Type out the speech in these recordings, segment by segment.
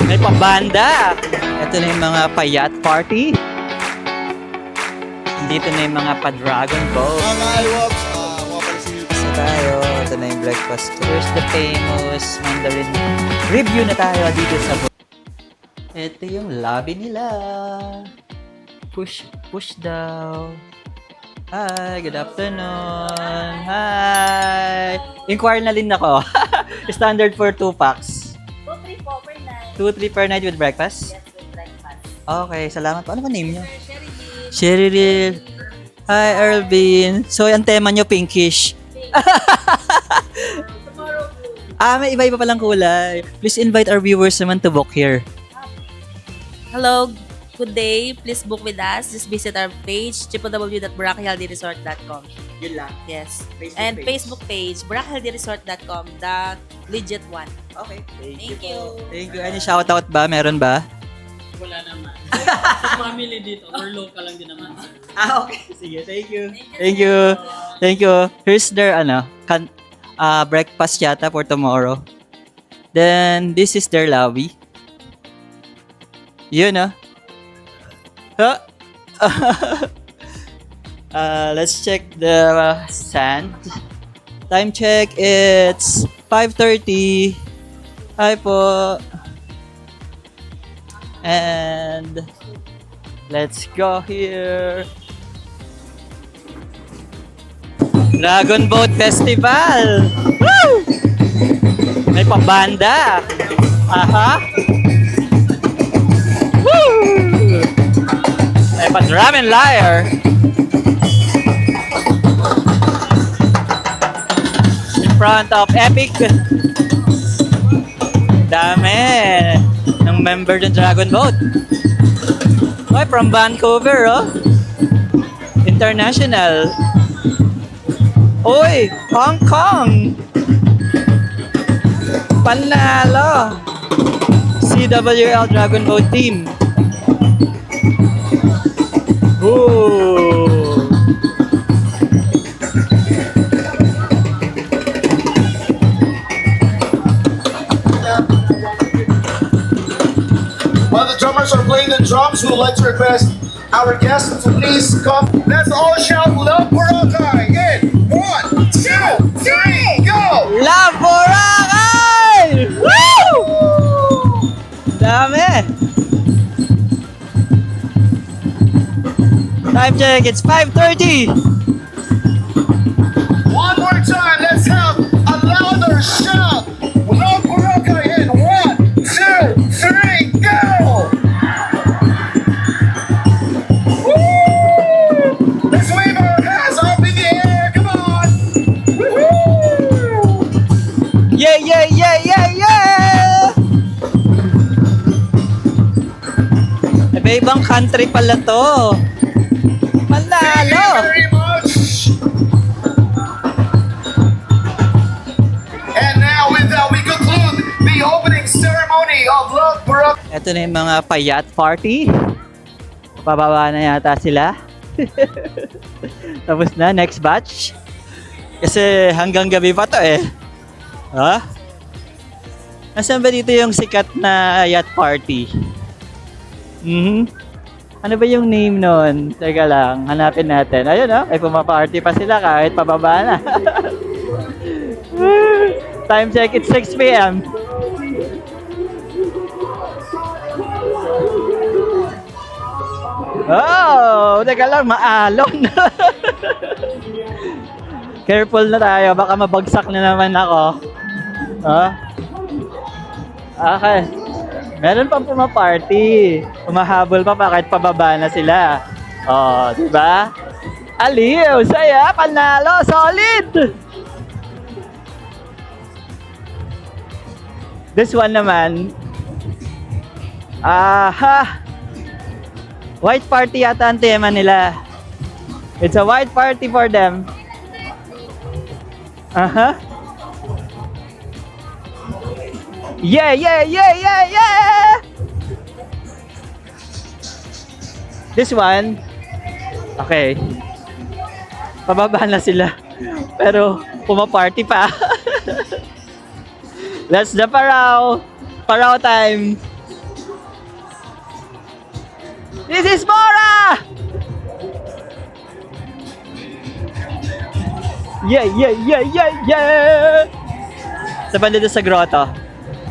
May pambanda. Ito na yung mga pa-yacht party. Dito na yung mga pa-dragon boat. Mga iWops, mapapansin Isa tayo. Ito na yung breakfast. Here's the famous Mandarin. Review na tayo dito sa boat. Ito yung lobby nila. Push daw. Hi, good afternoon. Hi. Inquire na rin ako. Standard for 2 packs. 2-3 po per night. 2-3 per night with breakfast? Yes, with breakfast. Okay, salamat po. Ano ba name nyo? Sherry Bean. Sherry Real. Hi, Erlvin. So, ang tema nyo, pinkish. Tomorrow blue. May iba-iba palang kulay. Please invite our viewers naman to book here. Hello, good day. Please book with us. Just visit our page, www.boracahealthyresort.com. Yun lang. Yes. Facebook And page. Facebook page, boracahealthyresort.com, the legit one. Okay. Thank you. Thank you. Any shoutout ba? Meron ba? Wala naman. Sa family dito, we're local lang din naman. Okay. Sige, thank you. Thank you. Thank you. Here's their, breakfast yata for tomorrow. Then, this is their lobby. Yun, Huh? Let's check the sand. Time check, it's 5:30. Hi po. And let's go here. Dragon Boat Festival. Woo! May pambanda. Aha. Woo! May pa-drum and lyre. In front of Epic. Dami ng member ng Dragon Boat. Oy, from Vancouver, International. Oy, Hong Kong. Panalo. CWL Dragon Boat Team. Ooh. While the drummers are playing the drums, we would like to request our guests to please come. Let's all shout love Boracay in 1, 2, 3, go! Love Boracay! Woo! Dami! Time check, it's 5:30. One more time, let's have a louder shout. Love Boracay in 1, 2, 3, go! Woo! Let's wave our hands up in the air, come on! Woo! Yeah, yeah, yeah, yeah, yeah! Iba-ibang country pala to. Thank you Manalo! very much. And now with that, we conclude the opening ceremony of Love Boracay. Ito na yung mga pa-yacht party. Pababa na yata sila. Tapos na, next batch. Kasi hanggang gabi pa to Ha? Nasaan ba dito yung sikat na yacht party? Ano ba yung name nun? Teka lang, hanapin natin. Ayun ay pumaparty pa sila kahit pababa na. Time check, it's 6 p.m. Oh, teka lang, maalon. Careful na tayo, baka mabagsak na naman ako. Okay. Meron pang pumaparty. Umahabol pa kahit pababa na sila. Oh, di ba? Aliw, saya, panalo, solid! This one naman. White party yata ang tema nila. It's a white party for them. Yeah, yeah, yeah, yeah, yeah! This one. Okay. Pababa na sila. Pero pumaparty pa. That's the Parao. Parao time. This is Mora! Yeah, yeah, yeah, yeah, yeah! Sa banda doon sa grotto.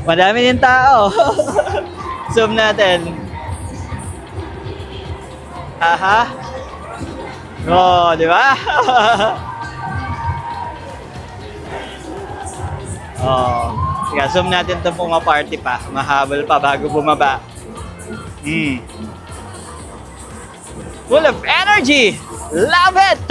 Madami din tao. Zoom natin. Aha. Oh, di ba? Oh. Sige, zoom natin itong pumaparty pa. Mahabol pa bago bumaba. Full of energy! Love it!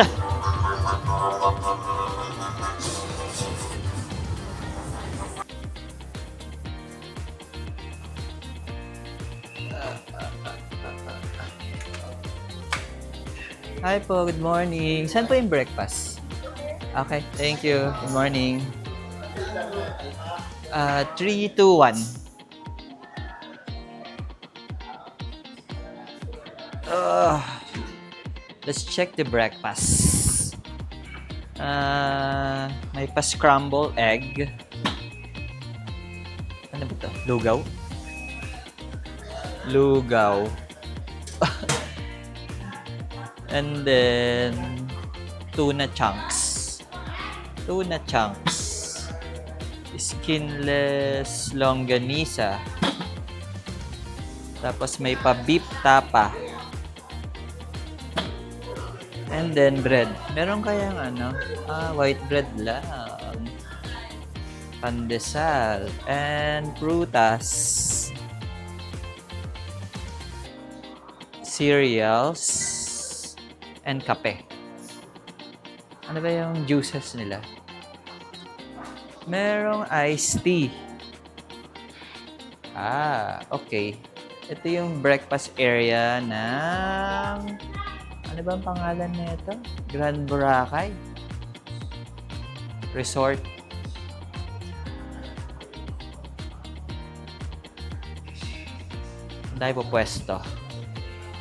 Hi po, good morning. Saan po yung breakfast? Okay, thank you. Good morning. 3, 2, 1. Let's check the breakfast. May pa-scramble egg. Ano ba ito? Lugaw? Lugaw. And then, tuna chunks. Tuna chunks. Skinless longganisa. Tapos may pa-beef tapa. And then bread. Meron kayang ano? White bread lang. Pandesal. And prutas. Cereals. And kape. Ano ba yung juices nila? Merong iced tea. Okay. Ito yung breakfast area ng... Ano ba ang pangalan nito? Grand Boracay Resort. Dahil po pwesto.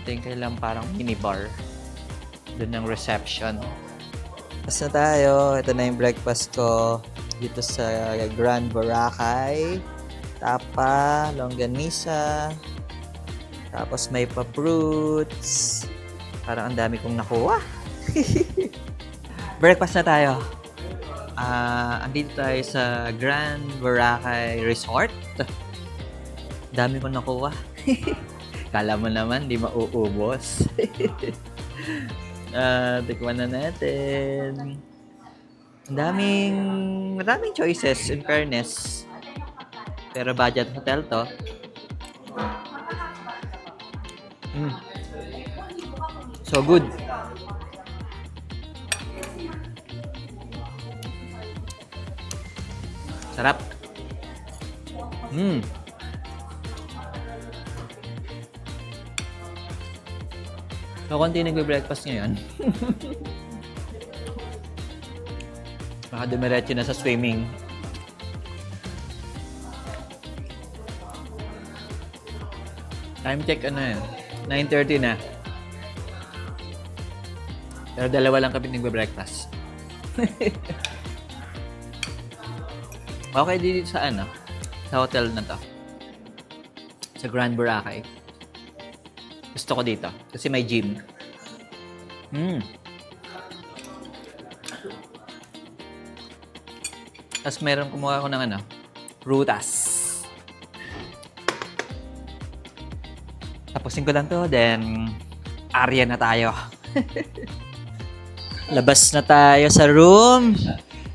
Ito yung kailang parang minibar. Doon ng reception. Tapos na tayo. Ito na yung breakfast ko. Dito sa Grand Boracay. Tapa, longganisa. Tapos may pa-fruits. Parang ang dami kong nakuha. Breakfast na tayo. Andito tayo sa Grand Boracay Resort. Dami kong nakuha. Kala mo naman, di mauubos. Tikman na natin. Maraming choices in fairness. Pero budget hotel to. So good. Sarap. So, konti nagbe-breakfast ngayon. Baka dumiretso na sa swimming. Time check ano yun? 9:30 na. Pero dalawa lang kami nagbe-breakfast. Okay dito sa ano? Sa hotel na to. Sa Grand Boracay. Gusto ko dito. Kasi may gym. Tapos meron kumuha ko ng ano? Prutas. Tapusin ko lang to. Then, area na tayo. Labas na tayo sa room.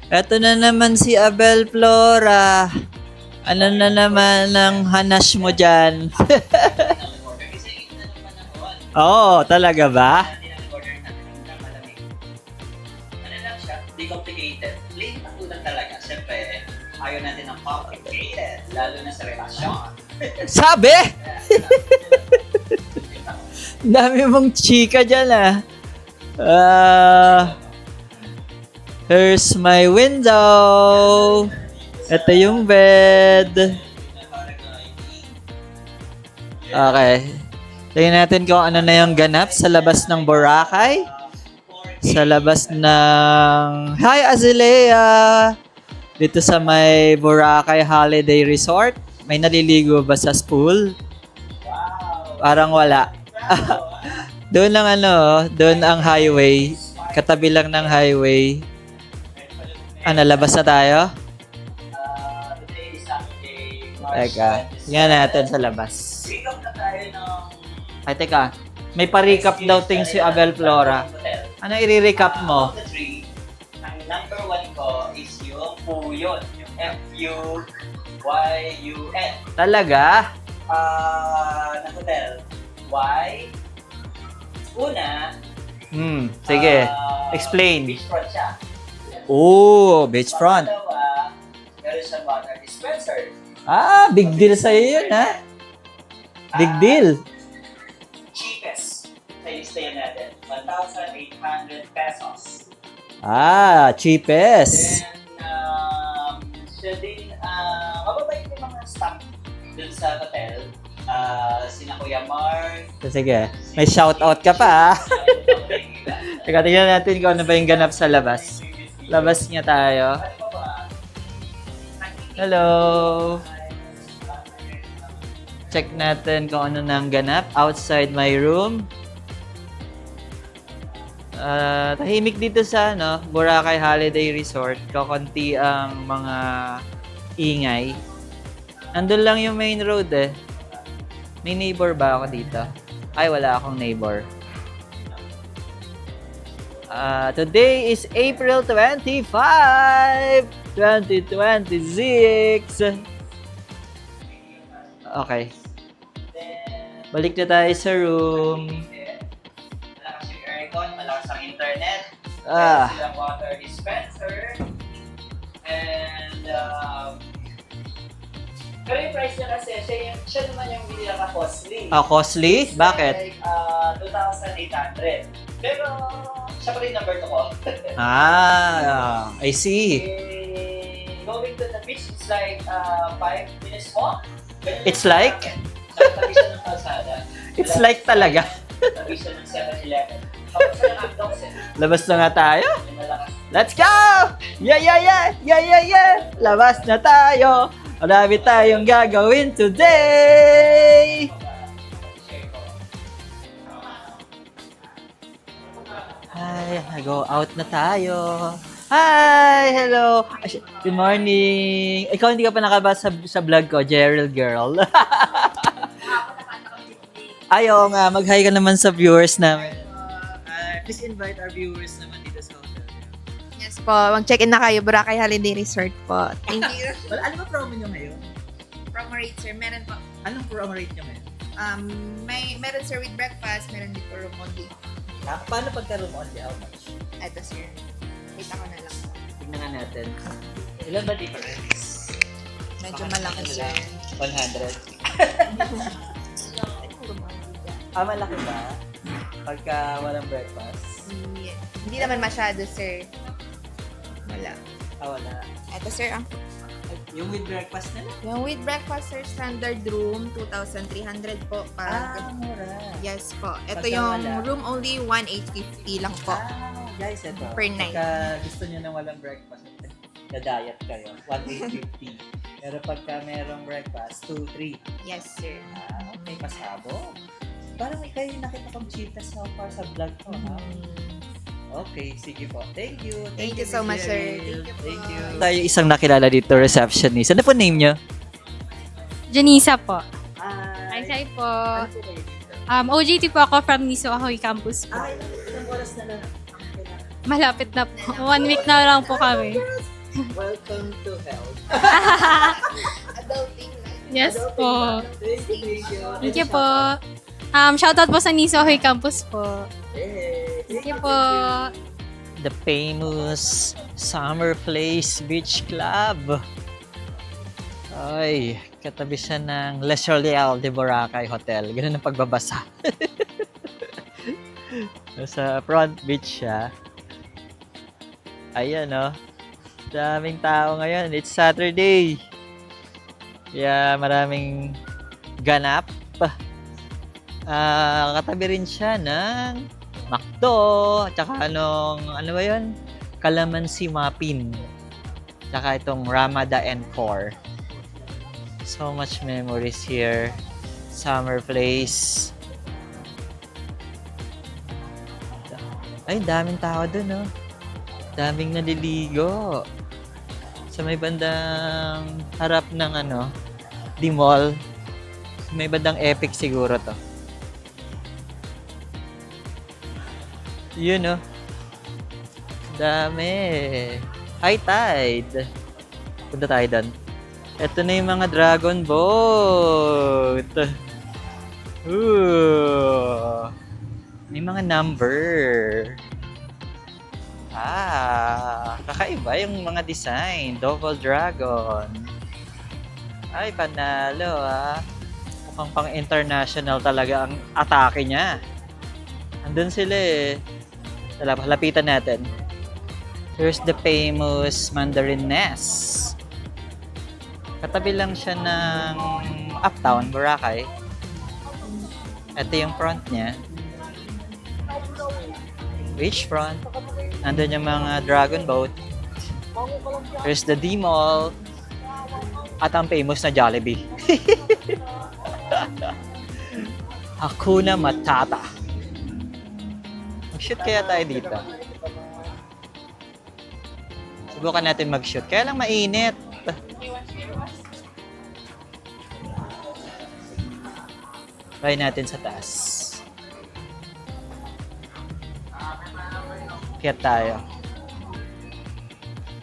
Eto na naman si Abel Flora. Ano na naman ang hanash mo dyan? Oo, talaga ba? Ano lang siya, di complicated. Plain na lang talaga. Siyempre, ayaw natin ng complicated, lalo na sa relasyon. Sabi! Dami mong chika dyan here's my window. Ito yung bed. Okay. Tingnan natin kung ano na yung ganap sa labas ng Boracay. Sa labas ng... Hi, Azalea! Dito sa may Boracay Holiday Resort. May naliligo ba sa pool? Parang wala. Doon lang doon ang highway. Katabi lang ng highway. Labas na tayo? Today is Saturday, March Teka, 27. tingnan natin sa labas. Recap na tayo ng Ay, teka. May pa-recap daw thing si Abel Flora. hotel. Ano i-recap mo? Of the three, ang number 1 ko is yung Fuyon. Yung F-U-Y-U-N. Talaga? Na hotel. Why? Una, Sige. Explain. beachfront siya. Oh, beachfront. Pangalawa, meron siyang water dispenser. Big deal sa'yo yun, ha? Big deal. Cheapest sa listayan natin, 1,800 pesos. Cheapest. Then, siya din, mababait yung mga staff dun sa hotel. Sina Kuya Mark. Sige. May shoutout ka pa, ha? Teka, tingnan natin kung ano ba yung ganap sa labas. Labas niya tayo. Hello. Check natin kung ano nang ganap outside my room. Tahimik dito sa Boracay Holiday Resort. Kakunti ang mga ingay. Nandun lang yung main road eh. May neighbor ba ako dito? Ay, wala akong neighbor. Today is April 25, 2026. Okay. Balik na tayo sa room. Malakas yung aircon, malakas ang internet. Ah. Meron silang water dispenser. And, pero yung price niya kasi, siya naman yung pinaka-costly. Costly? Bakit? Like, 2,800. Pero, siya pa rin number 2 ko. I see. Going to the beach, it's like 5 minutes walk. Ganun It's lang like? siya. Tabi siya ng kalsada. It's like talaga. Tabi siya ng 7-Eleven. Tapos siya ng hotdogs eh. Labas na nga tayo. Yung malakas. Let's go! Yeah! Labas na tayo. Marami tayong gagawin today. Hi, go out na tayo. Hi, hello. Good morning. Ikaw hindi ka pa nakabasa sa vlog ko, Gerald Girl. Ayaw nga, mag-hi ka naman sa viewers namin. Please invite our viewers naman dito sa hotel. Yes po, mag-check-in na kayo, Boracay Holiday Resort po. Thank you. Well, ano ba promo nyo ngayon? Promo rate, sir. Meron po. Anong promo rate nyo ngayon? Meron, sir, with breakfast. Meron din po room only. Paano pagka-room only? How much? Eto, sir. Kita ko na lang. Tignan nga natin. Ilan ba difference? Medyo malaki, sir. 100. Malaki ba? Pagka walang breakfast? Hindi naman masyado, sir. Wala. Wala. Eto, sir, Yung with breakfast na lang? yung with breakfast, sir, standard room, 2,300 po. Mura. Yes po. Ito Pagka yung wala. room only, 1,850 lang po. Guys, ito. Per night. Pagka gusto nyo ng walang breakfast, na-diet kayo, 1,850. Pero pagka merong breakfast, 2,300. Yes, sir. Okay, pasabog. Parang kayo yung nakita kong cheapest so far sa vlog ko, ha? Okay, sige po. Thank you. Thank you so much, sir. Cheryl. Thank you po. Tayo isang nakilala dito, receptionist. Ano po name nyo? Janisa po. Hi. Hi po. Ano po kayo dito? OJT po ako from Niso Ahoy Campus po. Ilang oras na lang? Malapit na po. 1 week na lang po kami. Welcome to hell. Adulting life. Yes po. Thank you. Thank you po. Shoutout po sa Niso Ahoy Campus po. Hey, Thank you po. The famous Summer Place Beach Club. Ay, katabi siya ng Le Soleil de Boracay Hotel. Ganun ang pagbabasa. Sa front beach siya. Ayan, oh. Daming tao ngayon. It's Saturday. Kaya maraming ganap. Katabi rin siya ng McDo, tsaka ano ba yun? Calamansi Muffin. Tsaka itong Ramada Encore. So much memories here. Summer Place. Ay, daming tao dun, no? Daming naliligo. Sa may bandang harap ng The Mall. Sa may bandang Epic siguro to. Yun, no? Dami. High tide. Punta tayo doon. Ito na yung mga dragon boat. Ooh. May mga number. Kakaiba yung mga design. Double dragon. Ay, panalo Mukhang pang international talaga ang atake niya. Andun sila eh. Lapitan natin. Here's the famous Mandarin Nest. Katabi lang siya ng Uptown, Boracay. Ito yung front niya. Beachfront. Nandun yung mga dragon boat. Here's the D Mall. At ang famous na Jollibee. Hakuna Matata. Mag-shoot kaya tayo dito. Subukan natin mag-shoot. Kaya lang mainit. Try natin sa taas. Kaya tayo.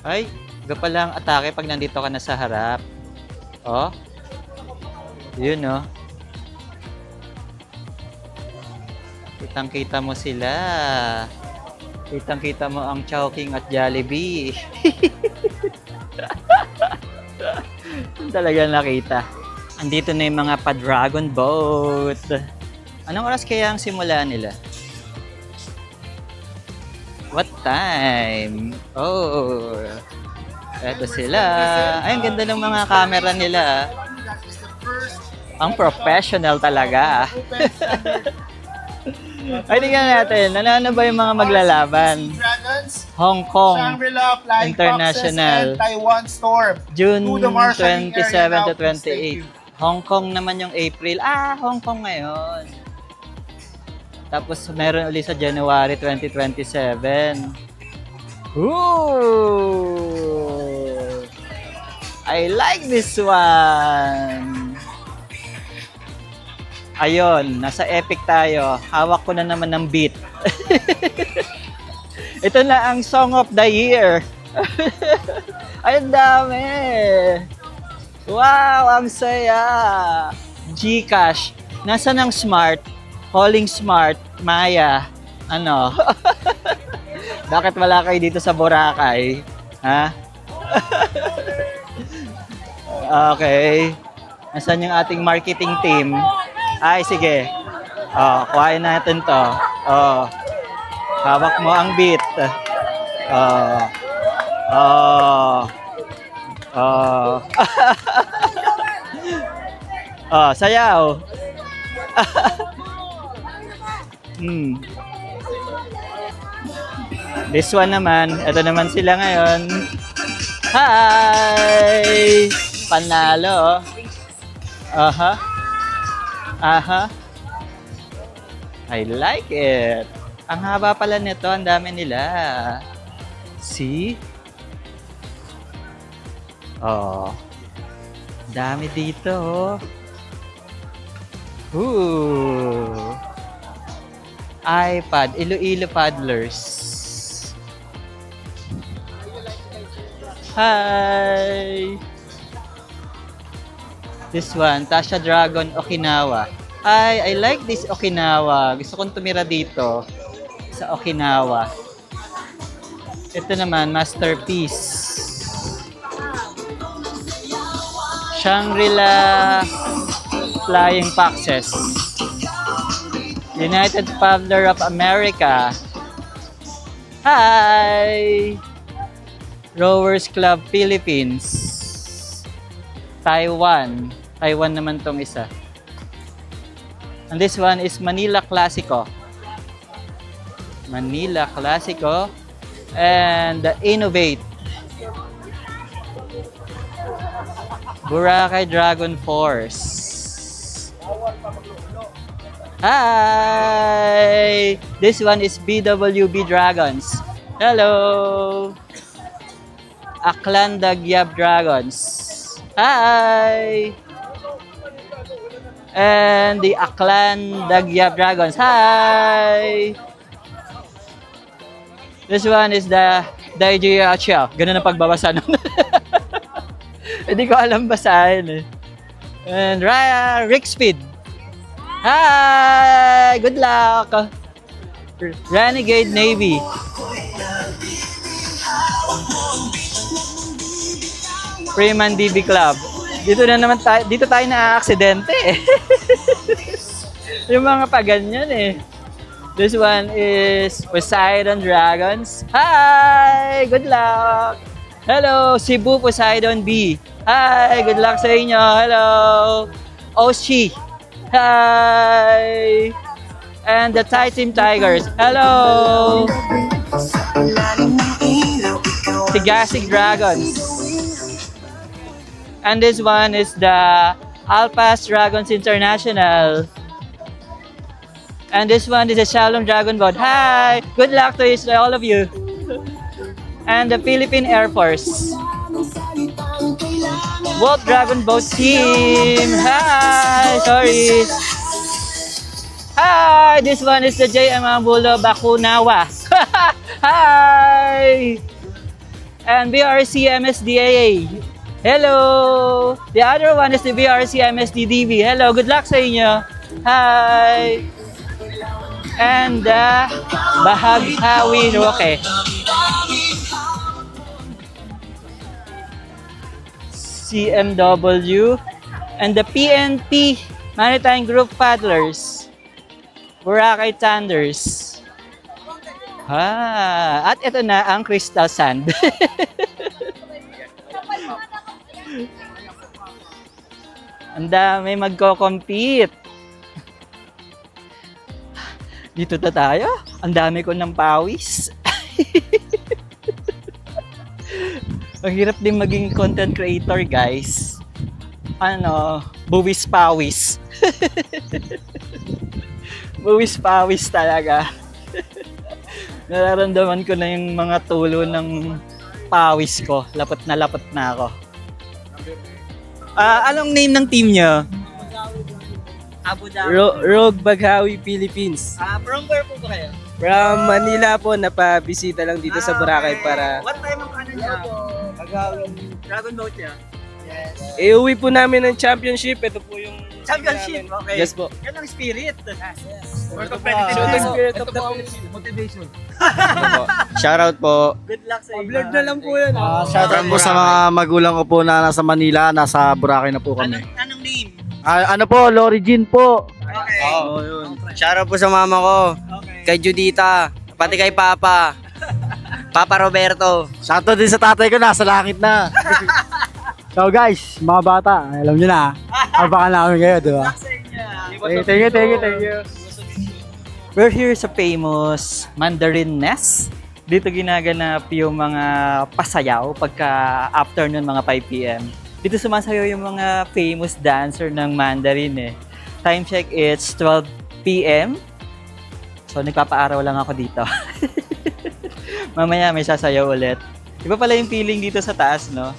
Ay, iba pala ang atake pag nandito ka na sa harap. Oh. Yun, oh. Kitang-kita mo sila. Kitang-kita mo ang Chowking at Jollibee. Talaga nakita. Andito na yung mga pa-dragon boat. Anong oras kaya ang simula nila? What time? Oh. Eto sila. Ay, ang ganda ng mga camera nila. Ang professional talaga. Ay, tingnan natin. Ano ba yung mga maglalaban? Dragons, Hong Kong Shangri-La, Flying International. Foxes, and Taiwan Storm. June To the marshalling 27 area now, to please. Thank 28. you. Hong Kong naman yung April. Hong Kong ngayon. Tapos meron ulit sa January 2027. Ooh! I like this one! Ayun, nasa Epic tayo. Hawak ko na naman ng beat. Ito na ang Song of the Year. Ay, ang dami! Wow, ang saya! GCash. Nasaan ang Smart? Calling Smart, Maya. Ano? Bakit wala kayo dito sa Boracay? Ha? Okay. Nasaan yung ating marketing team? Ay, sige. Kuhain natin to. Hawak mo ang beat. Sayaw. This one naman, ito naman sila ngayon. Hi! Panalo. I like it. Ang haba pala nito, ang dami nila. See? Dami dito. Ooh. iPad, Iloilo Paddlers. Hi! This one, Tasha Dragon Okinawa. I like this Okinawa. Gusto kong tumira dito sa Okinawa. Ito naman, Masterpiece. Shangri-La Flying Foxes. United Paddler of America. Hi! Rowers Club Philippines. Taiwan. Taiwan naman tong isa. And this one is Manila Classico. Manila Classico. And Innovate. Boracay Dragon Force. Hi! This one is BWB Dragons. Hello! Aklan Dagyab Dragons. Hi! And the Aklan Dagyab Dragons. Hi! This one is the Daijiacha. Ganun ang pagbabasa nun. Hindi ko alam basahin eh. And Raya Rick Speed. Hi! Good luck! Renegade Navy. Freeman DB Club. Dito tayo na-aksidente eh. Yung mga paganyan eh. This one is Poseidon Dragons. Hi! Good luck! Hello, Cebu Poseidon B. Hi! Good luck sa inyo. Hello! Oshi. Hi! And the Thai Team Tigers. Hello! Tigasig Dragons. And this one is the Alpas Dragons International. And this one is the Shalom Dragon Boat. Hi! Good luck to all of you. And the Philippine Air Force. Wolf Dragon Boat Team. Hi! Sorry. Hi! This one is the JM Ambulo Bakunawa. Hi! And BRC MSDAA. Hello! The other one is the BRC MSDDB. Hello, good luck sa inyo. Hi! And the Bahaghawi Roque. CMW. And the PNP Maritime Group Paddlers. Boracay Thunders. At ito na ang Crystal Sand. Ang dami magko-compete. Dito na tayo. Ang dami ko ng pawis. Ang hirap din maging content creator, guys. Buwis pawis. Buwis pawis talaga. Nararamdaman ko na yung mga tulo ng pawis ko. Lapot na ako. Anong name ng team nyo? Abu Dhabi. Rogue Baghawi, Philippines. From where po ba kayo? From Manila po, napabisita lang dito sa Boracay para What time ang niya? Dragon Boat niya? iuwi po namin ng championship. Ito po yung Championship, okay. Yes po. Yan ang spirit. More competitive spirit of the Motivation. Shoutout po. Good luck sa inyo. Vlog na lang po yan. Shoutout po sa mga magulang ko po na nasa Manila, nasa Boracay na po kami. Anong name? Ano po, Lori Jean po. Okay. Oo, yun. Shoutout po sa mama ko, Okay. kay Judita, pati kay Papa. Papa Roberto. Shoutout din sa tatay ko, nasa langit na. So guys, mga bata, alam nyo na, abangan namin kayo, di ba? Good luck sa inyo. Thank you. We're here sa famous Mandarin Nest. Dito ginaganap yung mga pasayaw pagka afternoon mga 5 p.m. Dito sumasayaw yung mga famous dancer ng Mandarin eh. Time check, it's 12 p.m. So nagpapaaraw lang ako dito. Mamaya may sasayaw ulit. Iba pala yung feeling dito sa taas, no?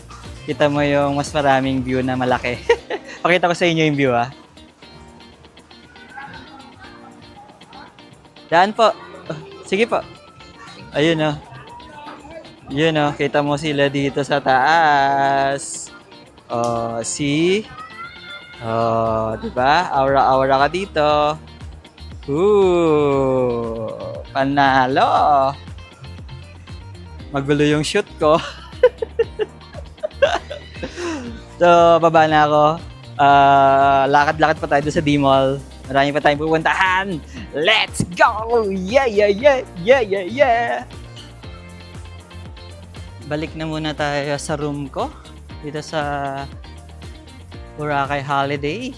Kita mo yung mas maraming view na malaki. Pakita ko sa inyo yung view, ah. Daan po. Sige po. Ayun, oh. Yun, oh. Kita mo sila dito sa taas. Oh, see? Oh, diba? Aura-aura ka dito. Panalo. Magulo yung shoot ko. So, baba na ako. Lakad-lakad pa tayo doon sa D-Mall. Marami pa tayong pupuntahan. Let's go! Yeah! Balik na muna tayo sa room ko. Dito sa Boracay Holiday.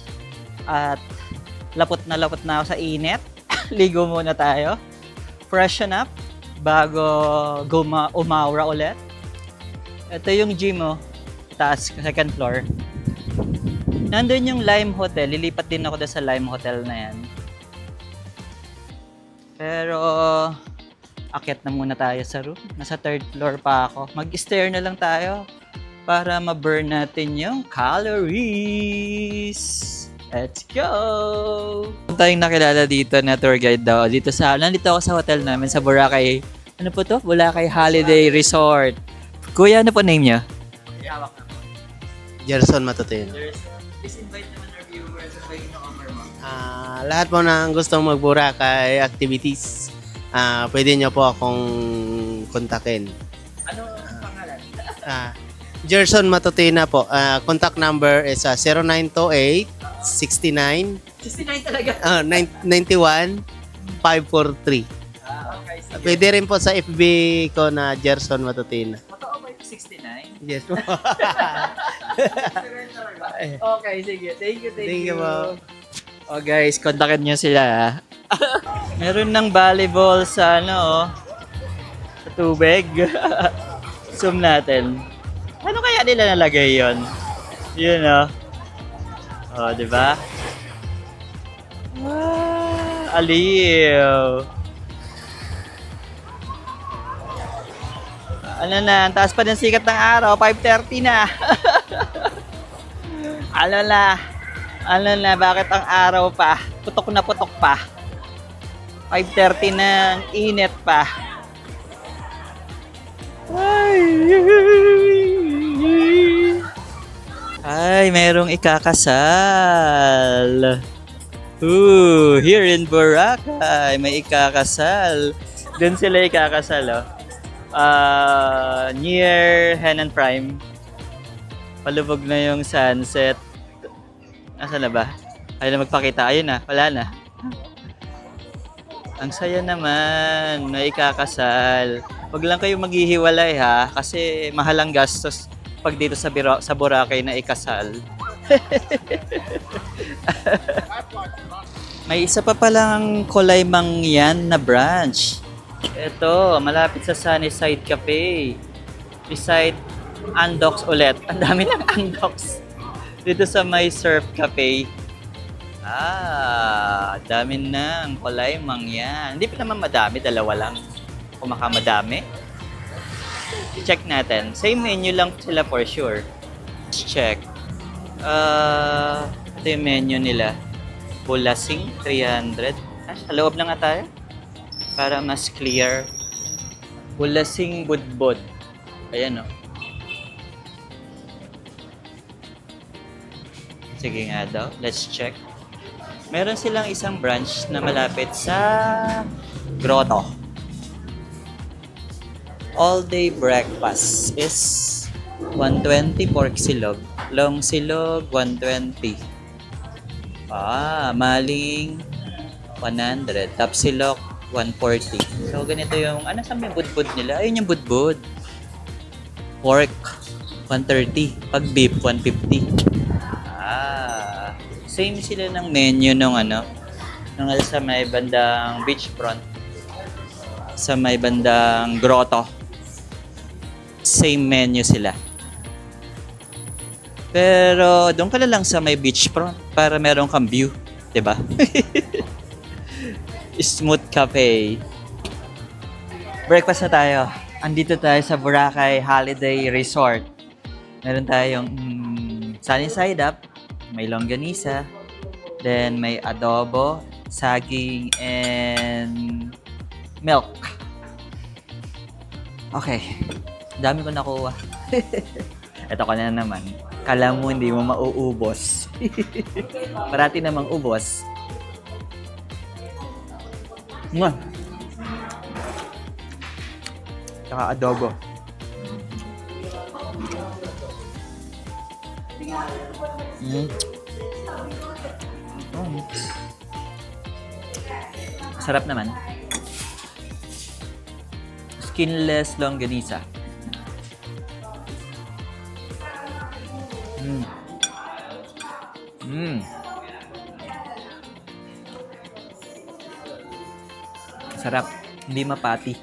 At lapot na ako sa init. Ligo muna tayo. Freshen up bago umaura ulit. Ito yung gym, oh. Taas, second floor. Nandun yung Lime Hotel. Lilipat din ako sa Lime Hotel na yan. Pero, akyat na muna tayo sa room. Nasa 3rd floor pa ako. Mag-stair na lang tayo para ma-burn natin yung calories. Let's go! Tayong nakilala dito na tour guide daw. Nandito ako sa hotel namin sa Boracay. Ano po to? Boracay Holiday Resort. Kuya, ano po name niya? Gerson Matutino. Please invite naman our viewers sa number mo. Lahat po na gustong mag-Boracay activities, pwede nyo po akong kontakin. Ano ang pangalan? Gerson Matutina po. Contact number is 0928 69 69 talaga. 91 543. Okay, sige. Pwede rin po sa FB ko na Gerson Matutina. Totoo ba yung 69? Yes po. Okay, sige. Thank you. Thank you po. Oh guys, kontakin nyo sila. Meron ng volleyball sa sa tubig. Zoom natin. Ano kaya nila nalagay yon? Yun Oh, di ba? Wow, aliw. Ano na, ang taas pa ng sikat ng araw, 5:30 na. Ano na, bakit ang araw pa? Putok na putok pa. 5:30 na, ang init pa. Ay, merong ikakasal. Here in Boracay, may ikakasal. Doon sila ikakasal, near Henan Prime. Palubog na yung sunset. Nasaan na ba? Ayaw na magpakita. Ayun na, wala na. Ang saya naman, may ikakasal. Huwag lang kayo maghihiwalay ha, kasi mahal ang gastos pag dito sa Boracay na ikasal. May isa pa palang Kulay Mangyan na branch. Ito, malapit sa Sunnyside Cafe. Beside Andox ulit. Ang dami ng Andox. Dito sa may Surf Cafe. Dami ng Kulay Mangyan. Hindi pa naman madami, dalawa lang. Kung makamadami. I-check natin. Same menu lang sila for sure. Let's check. Ito yung menu nila. Bulasing, 300. Sa loob na nga tayo. Para mas clear. Bulasing budbod. Ayan Sige nga daw. Let's check. Meron silang isang branch na malapit sa Grotto. All-day breakfast is 120 pork silog. Long silog, 120. Maling 100. Tapsilok, 140. So, ganito yung, saan yung budbud nila? Ayun yung budbud. Pork, 130. Pag beef, 150. Same sila ng menu nung sa may bandang beachfront. Sa may bandang Grotto. Same menu sila. Pero doon ka na lang sa may beachfront para meron kang view, 'di ba? Smooth Cafe. Breakfast na tayo. Andito tayo sa Boracay Holiday Resort. Meron tayong sunny side up, may longganisa, then may adobo, saging, and milk. Okay. Dami ko nakuha. Ito ka na naman. Kala mo hindi mo mauubos. Parati namang ubos. Mwah! Tsaka adobo. Sarap naman. Skinless longganisa. Sarap. Hindi mapati.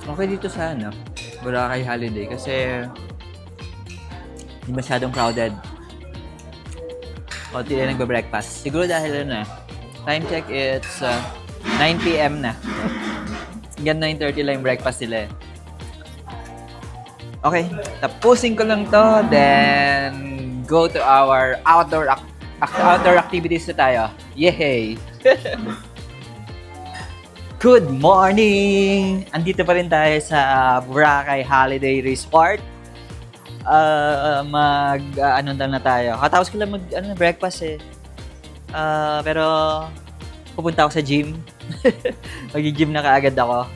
Okay dito sa Boracay holiday kasi hindi masyadong crowded. Konti lang nagbe-breakfast. Siguro dahil time check, it's 9 p.m. na. Hanggang 9:30 lang yung breakfast nila eh. Okay, tapusin ko lang to, then go to our outdoor activities na tayo. Yay! Good morning! Andito pa rin tayo sa Boracay Holiday Resort. Ano na tayo. Katapos ko lang breakfast eh. Pero pupunta ako sa gym. Mag-gym na kaagad ako.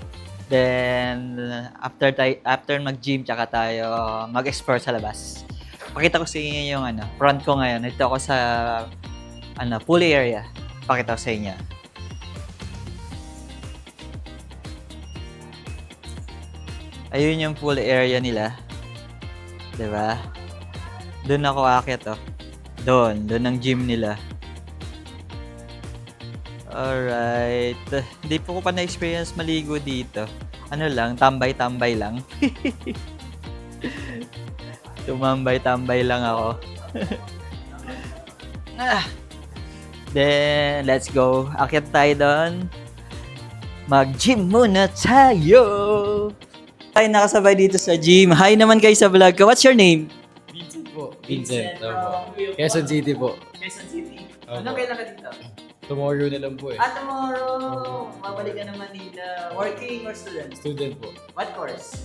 Then after mag-gym tsaka tayo mag-explore sa labas. Pakita ko sa inyo yung front ko ngayon. Ito ako sa pool area. Pakita ko sa inyo. Ayun yung pool area nila. Diba? Doon ako aakyat Doon ang gym nila. Alright. Hindi po ko pa na-experience maligo dito. Ano lang, tambay-tambay lang. Tumambay-tambay lang ako. Then, let's go. Akyat tayo doon. Mag-gym muna tayo! Tayo nakasabay dito sa gym. Hi naman kayo sa vlog ko. What's your name? Vincent po. Vincent. Quezon City po. Quezon City. Anong kailan ka dito? Tomorrow na lang po eh. Tomorrow! Mabalik ka naman dito. Working or student? Student po. What course?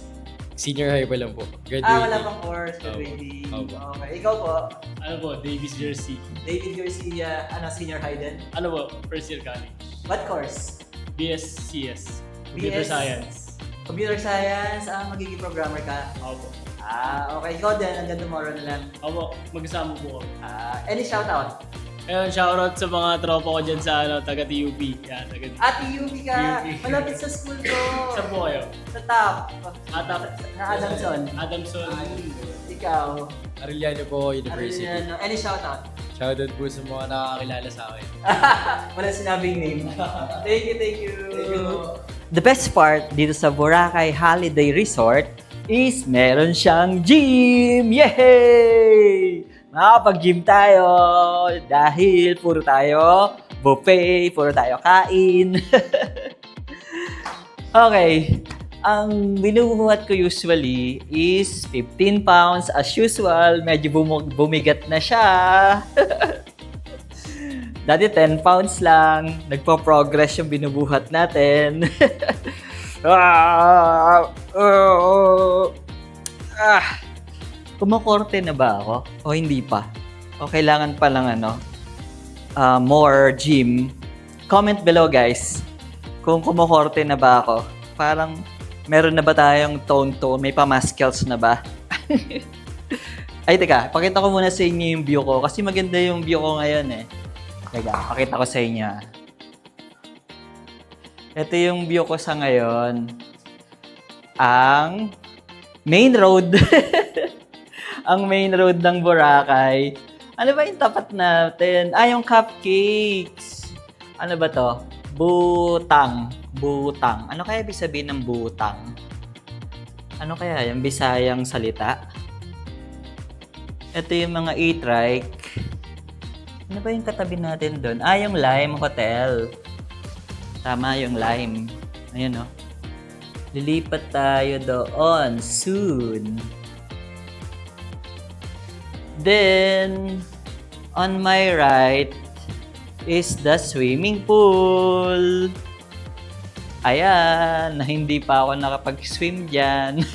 Senior high pa lang po. Graduating. Wala pang course. Graduating. Okay. Ikaw po? Ano po, Davis Jersey. David Garcia, senior high din? Ano po, first year college. What course? BSCS. Computer BS? Science. Computer Science. Magiging programmer ka? Opo. Okay. Ikaw din. Hanggang tomorrow na lang. Opo, magkasama po kami. Any shoutout? Ayun, shoutout sa mga tropa ko dyan sa taga TUP. Yan, taga TUP ka. TUP. Malapit sa school ko. Saan po kayo? Sa top. Atap. Na Adamson. Adamson. Ikaw. Arellano po University. Any shoutout? Shoutout po sa mga nakakilala sa akin. Wala sinabing name. Thank you. The best part dito sa Boracay Holiday Resort is meron siyang gym! Yay! Makapag-gym tayo dahil puro tayo buffet, puro tayo kain. Okay. Ang binubuhat ko usually is 15 pounds as usual. Medyo bumigat na siya. Dati 10 pounds lang. Nagpo-progress yung binubuhat natin. Kumukorte na ba ako? O hindi pa? O kailangan pa lang more gym? Comment below guys kung kumukorte na ba ako. Parang meron na ba tayong tone-tone? May pa-muscles na ba? Ay, teka. Pakita ko muna sa inyo yung view ko. Kasi maganda yung view ko ngayon eh. Teka, pakita ko sa inyo. Ito yung view ko sa ngayon. Ang main road. Ang main road ng Boracay. Ano ba yung tapat natin? Yung cupcakes. Ano ba to? Butang. Ano kaya ibig sabihin ng butang? Ano kaya yung Bisayang salita? Ito yung mga e-trike. Ano ba yung katabi natin doon? Yung Lime Hotel. Tama, yung Lime. Ayun Lilipat tayo doon soon. Then, on my right is the swimming pool. Ayan, hindi pa ako nakapag-swim dyan.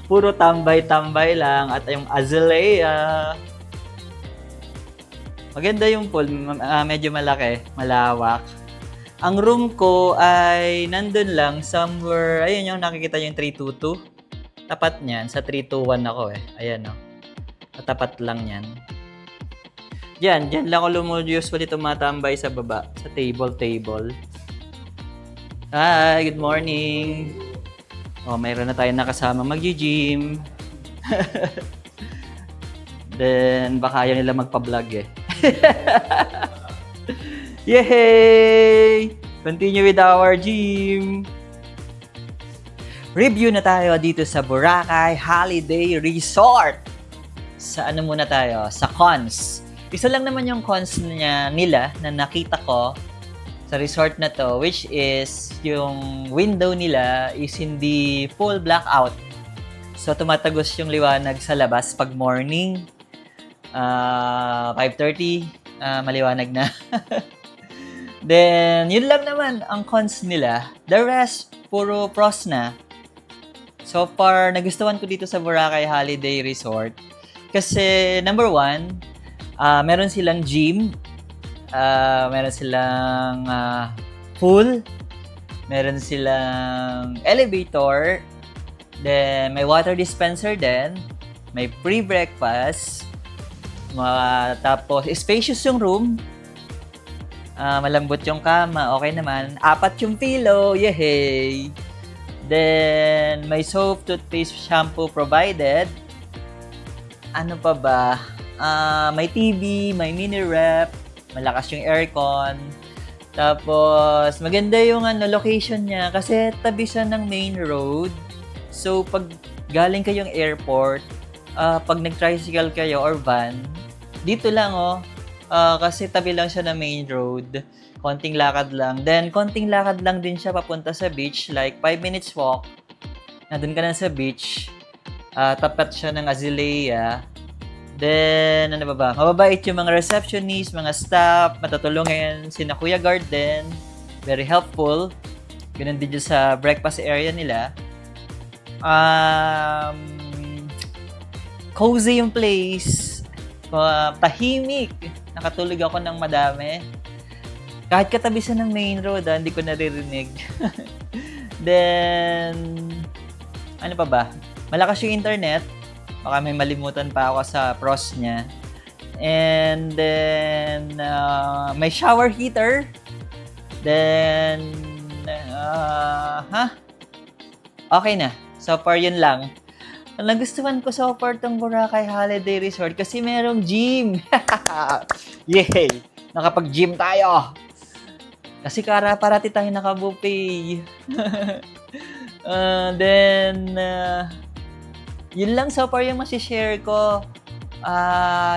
Puro tambay-tambay lang. At yung azalea. Maganda yung pool. Medyo malaki, malawak. Ang room ko ay nandun lang somewhere. Ayun yung nakikita yung 322. Tapat niyan. Sa 321 ako eh. Ayan Tapat lang yan. Diyan lang ako usually tumatambay sa baba. Sa table. Hi, good morning. Mayroon na tayo nakasama mag-gym. Then, baka ayaw nila magpa-vlog eh. Yay! Continue with our gym. review na tayo dito sa Boracay Holiday Resort. Sa ano muna tayo? Sa cons. Isa lang naman yung cons nila na nakita ko sa resort na to, which is yung window nila is hindi full blackout. So, tumatagos yung liwanag sa labas pag morning. 5:30, maliwanag na. Then, yun lang naman ang cons nila. The rest, puro pros na. So far, nagustuhan ko dito sa Boracay Holiday Resort. Kasi, number one, meron silang gym. Meron silang pool. Meron silang elevator. Then, may water dispenser din. May pre-breakfast. Tapos, spacious yung room. Malambot yung kama. Okay naman. 4 yung pillow. Yehey! Then, may soap, toothpaste, shampoo provided. Ano pa ba? May TV, may mini rep. Malakas yung aircon. Tapos, maganda yung location niya kasi tabi siya ng main road. So, pag galing kayong airport, pag nag-tricycle kayo or van, dito lang kasi tabi lang siya ng main road. Konting lakad lang. Then, konting lakad lang din siya papunta sa beach. Like, 5 minutes walk. Nandun ka na sa beach. Tapat siya ng Azalea. Then, ano ba? Mababait yung mga receptionist, mga staff, matutulungin. Sina Kuya Garden, very helpful. Ganun din dyan sa breakfast area nila. Cozy yung place. Tahimik. Nakatulog ako ng madami. Kahit katabi sa ng main road, hindi ko naririnig. Then, ano pa ba? Malakas yung internet. Baka may malimutan pa ako sa pros niya. And then, may shower heater. Then, okay na. So far, yun lang. Ang nagustuhan ko so far tong Boracay Holiday Resort kasi merong gym. Yay! Nakapag-gym tayo. Kasi parati tayo naka-buffet. Then, yun lang so far yung masishare ko.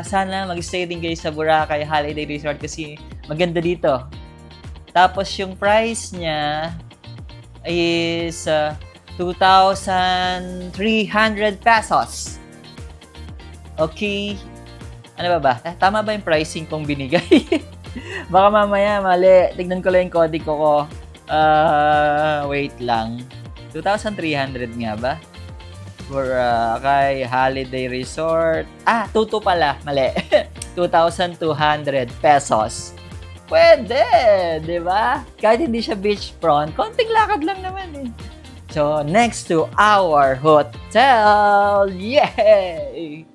Sana mag-stay din kayo sa Boracay Holiday Resort kasi maganda dito. Tapos yung price niya is 2,300 pesos. Okay. Ano ba? Tama ba yung pricing kong binigay? Baka mamaya mali. Tignan ko lang yung code ko. Wait lang. 2,300 nga ba? Boracay Holiday Resort. 2,200 pala. Mali. 2,200 pesos. Pwede, di ba? Kahit hindi siya beachfront, konting lakad lang naman eh. So, next to our hotel. Yay!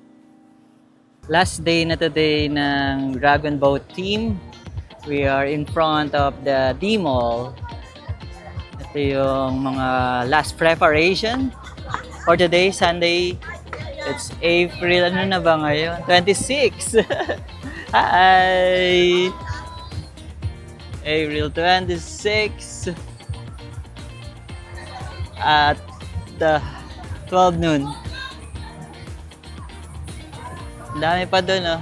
Last day na today ng Dragon Boat team. We are in front of the D-Mall. Ito yung mga last preparation for today, Sunday. It's April, ano na ba ngayon? 26! Hi! April 26 at 12 noon. Dami pa dun, oh.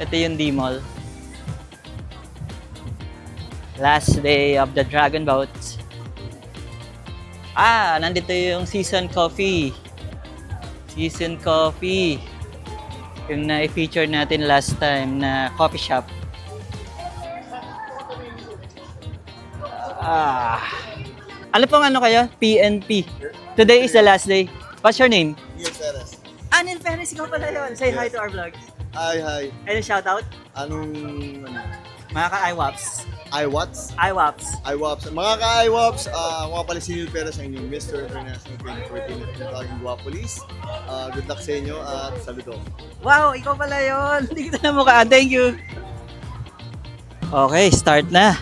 Ito yung D-Mall. Last day of the Dragon Boat. Nandito yung Season Coffee. Season Coffee. Yung na-feature natin last time na coffee shop. Ano pong kayo? PNP. Today is the last day. What's your name? Neil Perez. Neil Perez, ikaw pala yun. Say hi to our vlogs. Hi. Any shoutout? Anong Mga ka-iWaps. iWats? iWaps. iWaps. Mga ka-iWaps, mga pala si Neil Perez ang inyong Mr. International 2014 Talking Guapolis. Good luck sa inyo at saludo. Wow, ikaw pala yun. Hindi kita na mukhaan. Thank you. Okay, start na.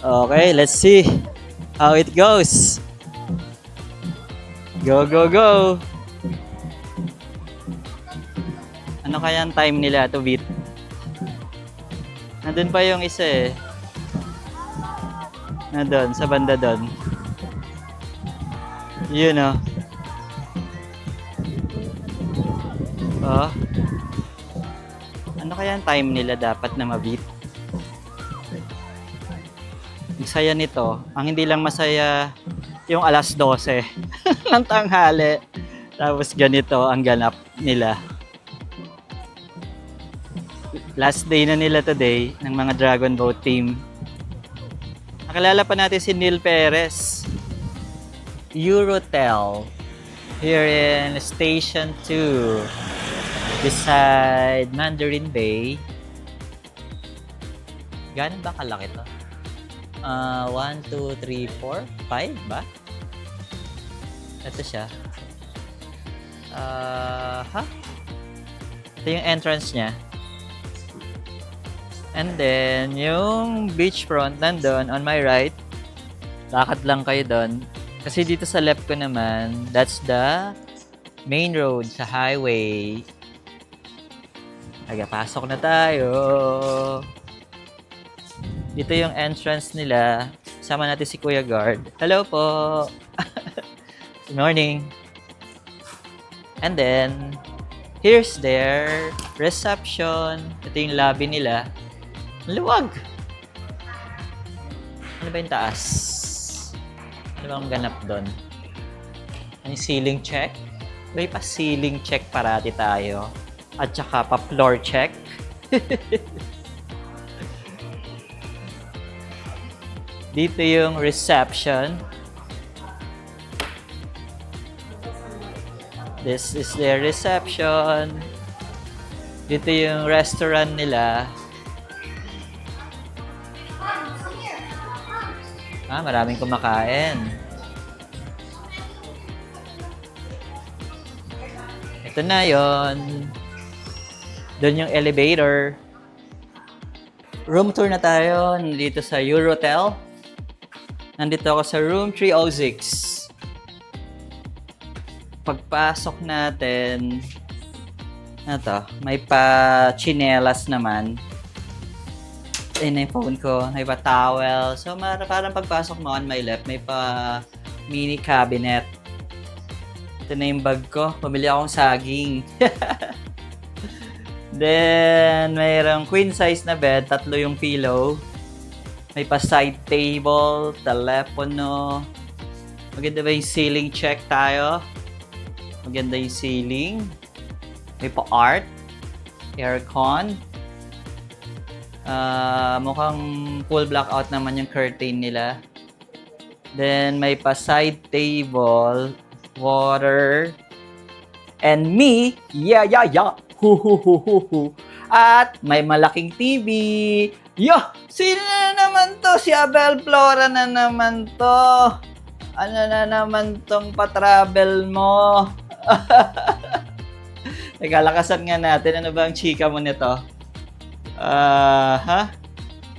Okay, let's see how it goes. Go. Ano kaya ang time nila to beat? Nandun pa yung isa eh. Na doon, sa banda doon. Yun oh. Oh. Ano kaya ang time nila dapat na ma-beat? Ang saya nito. Ang hindi lang masaya yung alas 12 ng tanghali. Tapos ganito ang ganap nila. Last day na nila today ng mga Dragon Boat team. Nakilala pa natin si Neil Perez. Eurotel. Here in Station 2. Beside Mandarin Bay. Gano'n ba kalaki to? 1, 2, 3, 4, 5 ba? Ito siya. Ito yung entrance niya. And then, yung beachfront nandun on my right. Lakad lang kayo doon. Kasi dito sa left ko naman, that's the main road sa highway. Pasok na tayo. Dito yung entrance nila. Sama natin si Kuya Guard. Hello po! Good morning! And then, here's their reception. Ito yung lobby nila. Luwag! Ano ba yung taas? Ano ba ang ganap doon? Yung ceiling check? May pa ceiling check parati tayo. At saka pa floor check. Dito yung reception. This is their reception. Dito yung restaurant nila. Maraming kumakain. Ito na yon. Doon yung elevator. Room tour na tayo dito sa Eurotel. Nandito ako sa room 306. Pagpasok natin, may pa-chinelas naman. Ayun na yung phone ko, may pa-towel. So, parang pagpasok mo on my left, may pa-mini cabinet. Ito na yung bag ko. Pumili akong saging. Then, mayroong queen size na bed. 3 yung pillow. May pa-side table, telepono. Maganda ba yung ceiling check tayo? Maganda yung ceiling. May pa-art. Aircon. Mukhang full blackout naman yung curtain nila. Then, may pa-side table, water, and me, yeah. Hu. At may malaking TV. Yo! Sino na naman to? Si Abel Flora na naman to. Ano na naman tong pa-travel mo? Teka, lakasan nga natin. Ano ba ang chika mo nito?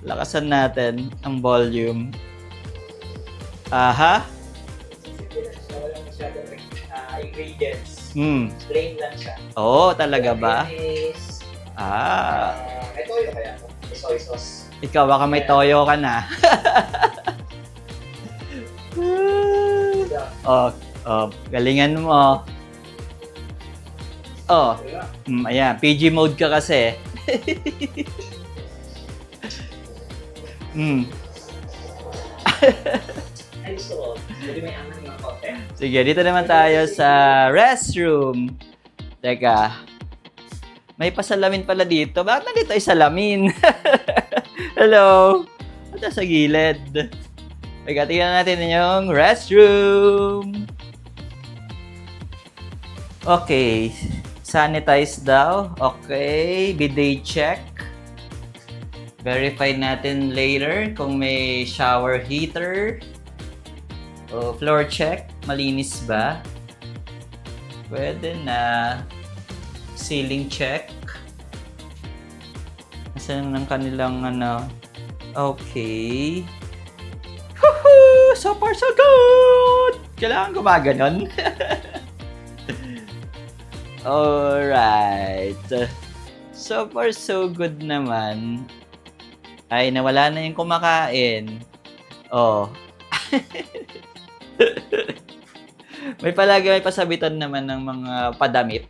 Lakasan natin ang volume. Ingredients. Plain lang siya. Oo, talaga ba? May toyo kaya ako. May soy sauce. Ikaw, baka may toyo ka na. Galingan mo. Ayan, PG mode ka kasi. Ay, gusto ko. Pwede may angan ng konti. Sige, dito naman tayo sa restroom. Teka. May pasalamin pala dito. Bakit nandito ay salamin? Hello? Ito sa gilid. Teka, tingnan natin yung restroom. Okay. Sanitize daw. Okay. Bidet check. Verify natin later kung may shower heater. Floor check. Malinis ba? Pwede na. Ceiling check. Nasaan ng kanilang Okay. Woohoo! So far, so good! Kailangan gumaganon. Alright. So far, so good naman. Ay, nawala na yung kumakain. Oh. May pasabitan naman ng mga padamit.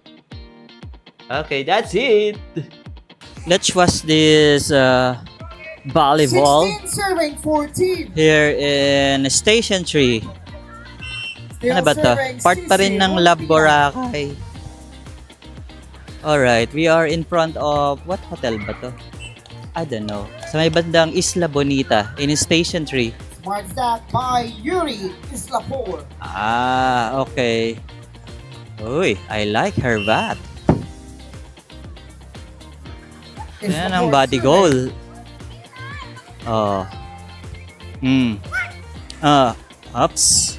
Okay, that's it. Let's watch this volleyball 16 serving 14. here in Station 3. Ano ba to? Part pa rin ng Love Boracay. Alright, we are in front of, what hotel ba to? I don't know. Sa may bandang Isla Bonita in Station 3. Smart Stack by Yuri Islapor. Ah, okay. Uy, I like her bat. Yan ang body goal. Oh. Ups.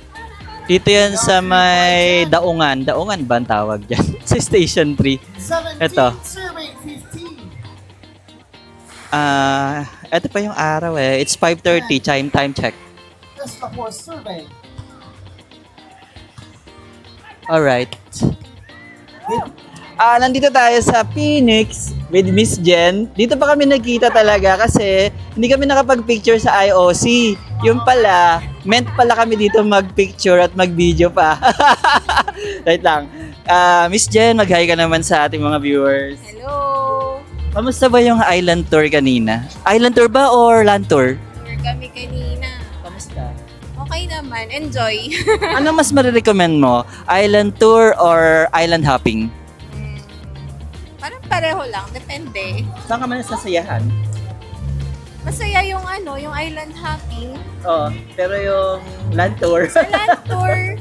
Dito yan sa may Daungan. Daungan ba ang tawag dyan? Sa Station 3. 17 Ito. serving 15. Ito pa yung araw eh. It's 5:30. Time check. Islapor serving. Alright. Nandito tayo sa Phoenix with Miss Jen. Dito pa kami nagkita talaga kasi hindi kami nakapag-picture sa IOC. Yung pala, meant pala kami dito mag-picture at mag-video pa. Right lang. Miss Jen, mag-hi ka naman sa ating mga viewers. Hello! Kamusta ba yung island tour kanina? Island tour ba or land tour? Tour kami kanina. Kamusta? Okay naman. Enjoy. Ano mas marirecommend mo? Island tour or island hopping? Parang pareho lang. Depende. Saan ka man nasasayahan? Masaya yung yung island hopping. Oo, pero yung land tour. Sa land tour,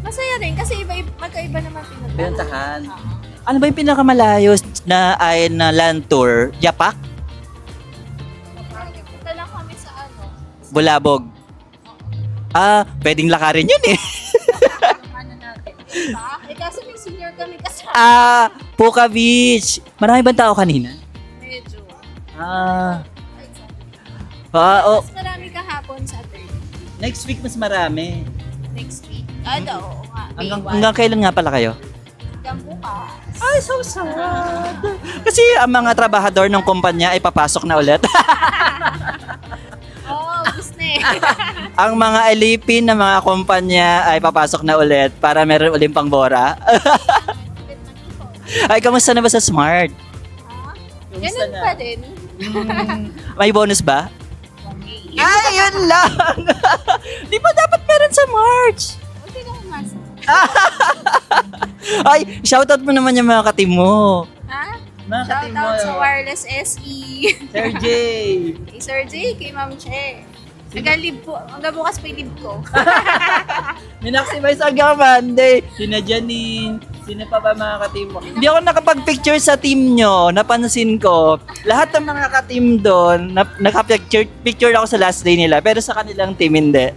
masaya rin kasi magkaiba naman Pinuntahan. Ano ba yung pinakamalayo na land tour? Yapak? Punta lang kami sa Bulabog? Pwedeng lakarin yun eh. natin. Diba? Kasi may senior kami kasama. Puka Beach. Marami bang tao kanina? Medyo. Mas marami kahapon sa Saturday. Next week mas marami. Next week. Oo nga. May Hanggang kailan nga pala kayo? hanggang bukas. Ay, so sad. Kasi ang mga trabahador ng kumpanya ay papasok na ulit. Gusto na eh. Ang mga alipin ng mga kumpanya ay papasok na ulit para meron uling pang bora. Ay, kamusta na ba sa Smart? Ganun pa din. May bonus ba? Ay, yun lang! Di ba dapat meron sa March? Hindi ko umasa. Ay, shoutout mo naman yung mga katim mo. Ha? Mga katim mo. Shoutout sa Wireless SE. Sir J. Kay Sir J, kay Ma'am Che. Hanggang bukas pa yung live ko. Minaximize hanggang Monday. Sina Janine. Sino pa ba mga katim mo? Hindi ako nakapag-picture sa team nyo. Napansin ko. Lahat ng mga katim doon, nakapicture ako sa last day nila. Pero sa kanilang team, hindi.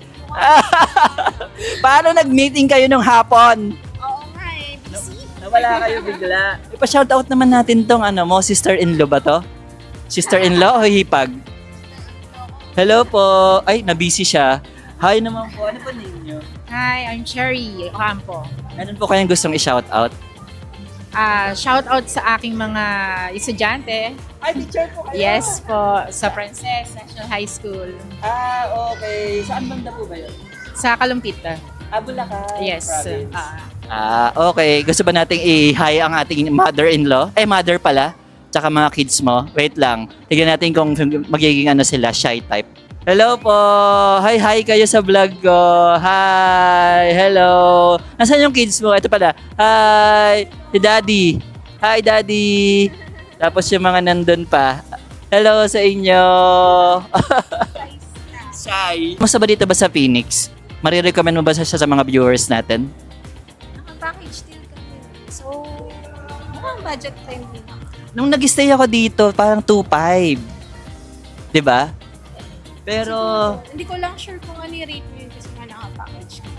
Paano nag-meeting kayo nung hapon? Oo nga eh. Busy. Nawala kayo bigla. Ipa-shoutout naman natin tong sister-in-law ba to? Sister-in-law o hipag? Hello po. Ay, nabisi siya. Hi naman po. Ano po ninyo? Hi, I'm Cherry Ocampo. Meron po kayong gustong i-shoutout? Shoutout sa aking mga estudyante. Ay, teacher po kayo? Yes po, sa Princess National High School. Okay. Saan banda po ba yun? Sa Kalumpit. Bulacan. Yes. Province. Okay. Gusto ba nating i-hi ang ating mother-in-law? Mother pala. Tsaka mga kids mo. Wait lang. Tignan natin kung magiging sila, shy type. Hello po! Hi kayo sa vlog ko. Hi! Hello! Nasaan yung kids mo? Ito pala. Hi! Si Daddy. Hi, Daddy! Tapos yung mga nandun pa. Hello sa inyo! Shy! Masa ba dito ba sa Phoenix? Marirecommend mo ba siya sa mga viewers natin? Naka-package deal kami. So, mukhang budget friendly na. Nung nag-stay ako dito, parang 2.5. Diba? Pero... Hindi ko lang sure kung ano yung rate mo yun kasi nga naka-package ko.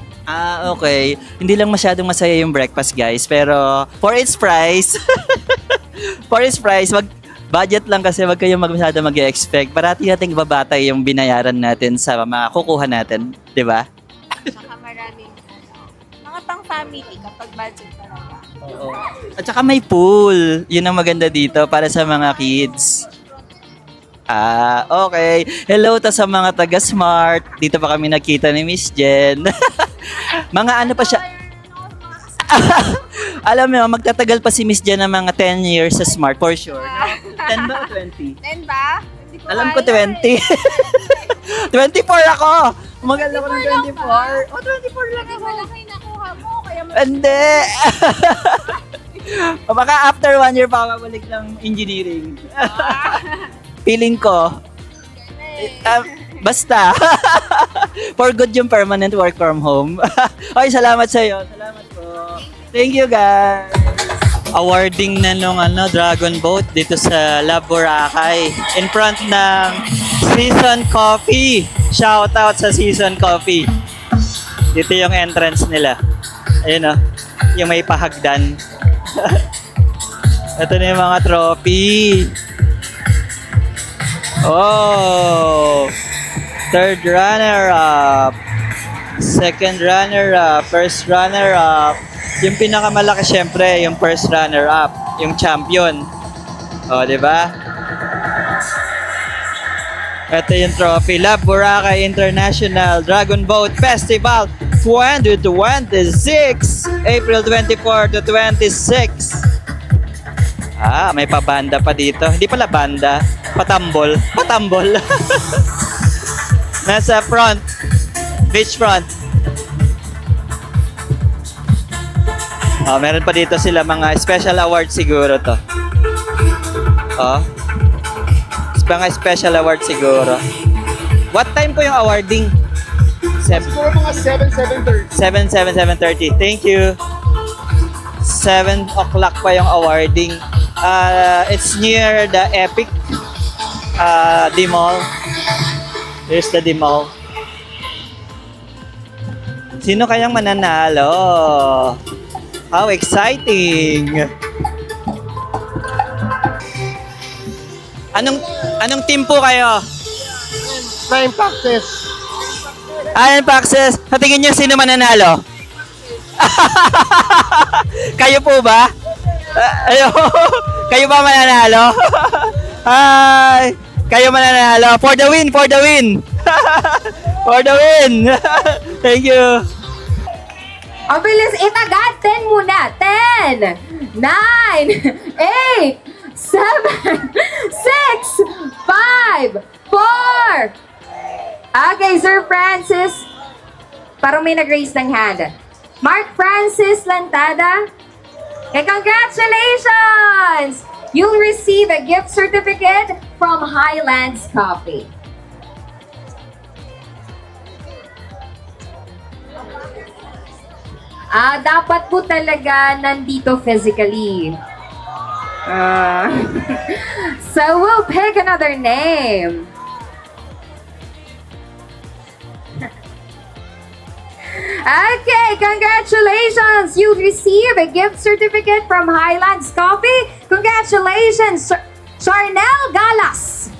Okay. Hindi lang masyadong masaya yung breakfast, guys. Pero, for its price, budget lang kasi wag kayong masyado mag-expect. Parati natin ibabatay yung binayaran natin sa mga kukuha natin. Diba? Saka maraming, mga pang-family kapag budget talaga. Oo. At saka may pool. Yun ang maganda dito para sa mga kids. Ah, okay. Hello ta sa mga taga-Smart. Dito pa kami nakita ni Miss Jen. Mga ano pa siya? Alam mo, magtatagal pa si Miss Jen ng mga 10 years sa Smart for sure. 10 ba o 20? 10 ba? Alam ko 20. 24 ako. Umagal ako ng 24. Oh, 24 lang ako. Malaki nakuha mo, kaya Hindi. Baka after 1 year pa ako balik ng engineering. Feeling ko. Basta. For good yung permanent work from home. Okay, salamat sa iyo. Salamat po. Thank you guys. Awarding na nung Dragon Boat dito sa Lab Boracay in front ng Season Coffee. Shout out sa Season Coffee. Dito yung entrance nila. Ayun oh, yung may pahagdan. Ito na yung mga trophy. Oh, third runner-up, second runner-up, first runner-up. Yung pinakamalaki syempre, yung first runner-up, yung champion. Oh, di ba? Ito yung trophy. Lab Boracay International Dragon Boat Festival 2026, April 24 to 26. Ah, may pabanda pa dito. Hindi pala banda, patambol. Patambol. Nasa front, beach front. Oh, meron pa dito sila mga special award siguro to. Oh. Mga special award siguro. What time po yung awarding? Siguro mga 7:30. 7:30. Thank you. 7 o'clock pa yung awarding. It's near the Epic D-Mall. Here's the D-Mall. Sino kayang mananalo? How exciting! Anong team po kayo? Prime Praxis. Ayan, Paxes. Sa tingin nyo, sino mananalo? Kayo po ba? Kayo ba mananalo? Hi! Kayo mananalo. For the win! For the win! For the win! Thank you! Ang bilis, itagad. 10 muna. 10, 9, 8, 7, 6, 5, 4. Okay, Sir Francis. Parang may nag-raise ng hand. Mark Francis Lantada. And congratulations! You'll receive a gift certificate from Highlands Coffee. Dapat po talaga nandito physically. So we'll pick another name. Okay, congratulations! You receive a gift certificate from Highlands Coffee. Congratulations, Charnel Galas.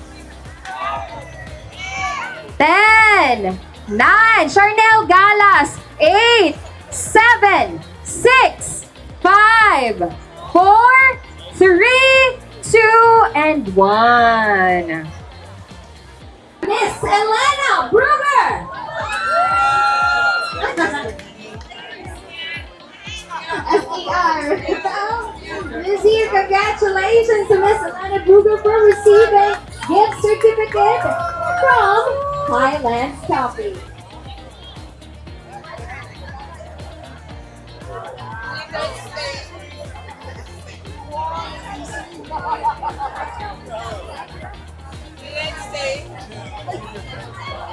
10, 9, Charnel Galas. 8, 7, 6, 5, 4, 3, 2, and 1. Miss Elena Brugger! SER. Miss here, congratulations to Miss Elena Brugger for receiving gift certificate from Highlands Coffee.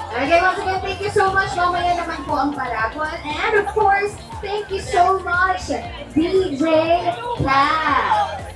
Okay, once again, thank you so much. Mamaya naman po ang Paragon. And of course, thank you so much, DJ Lab.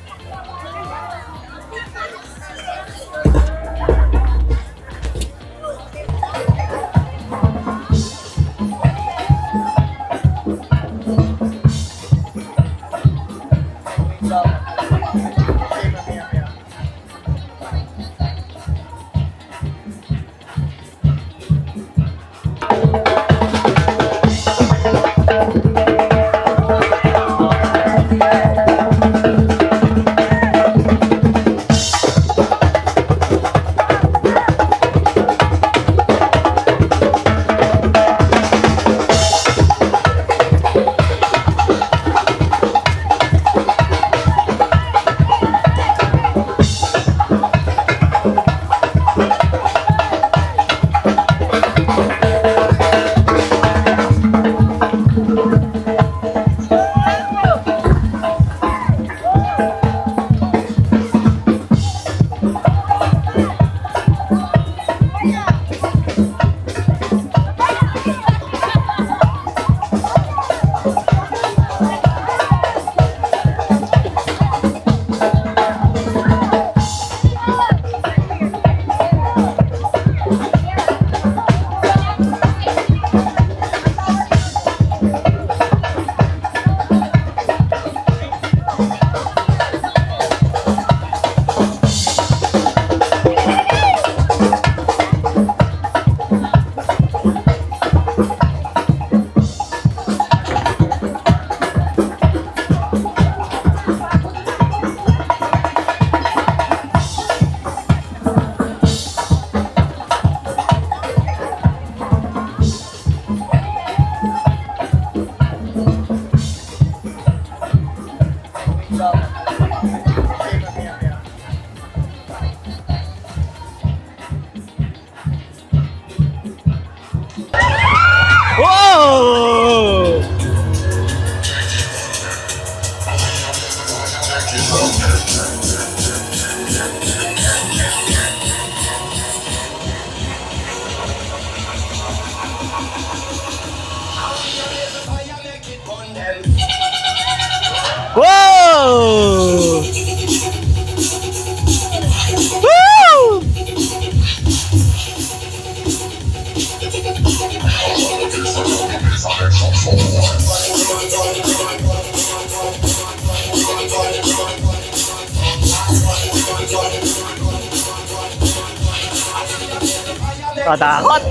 Katakot!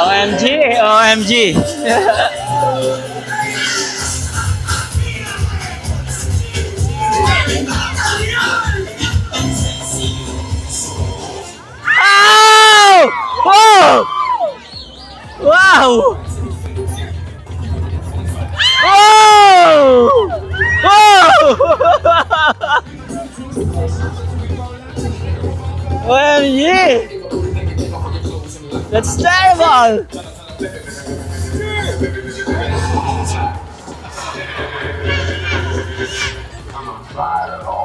OMG! OMG! Ow! Whoa! Wow! Whoa! Whoa! OMG! That's terrible! Fight it all.